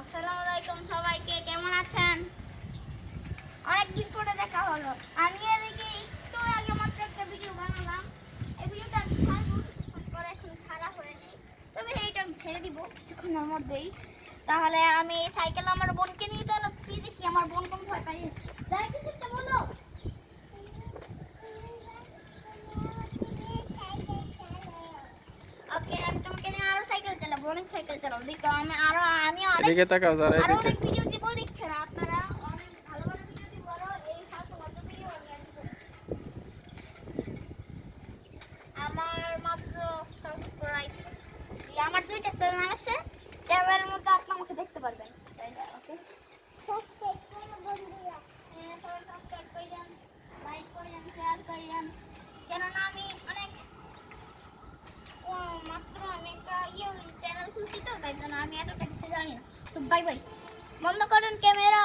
আসসালামু আলাইকুম সবাইকে, কেমন আছেন? অনেকদিন পরে দেখা হলো। আমি এদিকে একটু আগে মাত্র একটা ভিডিও বানালাম। এই ভিডিওটা আমি ছাড়বো কিছুক্ষণ পরে, এখন ছাড়া হয়নি, তবে এইটা আমি ছেড়ে দিব কিছুক্ষণের মধ্যেই। তাহলে আমি সাইকেল আমার বোনকে নিয়ে চালাচ্ছি, দেখি আমার বোন কোন ভয় পাই। যাই কিছু একটা বলো। ওকে, আমি তোমাকে নিয়ে আরো সাইকেল চালাবো, অনেক সাইকেল চালাবো। দেখো আমি এদিকে তাকাও যারা আরো এদিকে। অনেক ভিডিও দিব, দেখছেন আপনারা। অনেক ভালো ভালো ভিডিও দিব, আরো এই ফালতু ফালতু ভিডিও আমি আর দিব না। আমার মাত্র সাবস্ক্রাইব, আমার দুইটা চ্যানেল আছে, চ্যানেলের মধ্যে আপনি আমাকে দেখতে পারবেন চাইলে। ওকে, সাবস্ক্রাইব করুন বন্ধুরা, সবাই সাবস্ক্রাইব করেন, লাইক করেন, শেয়ার করেন। কেননা আমি অনেক মাত্র আমি একটা চ্যানেল খুলছি, তো তাই জন্য আমি এতটা কিছু জানি না। বাই বাই, বন্ধ করেন ক্যামেরা।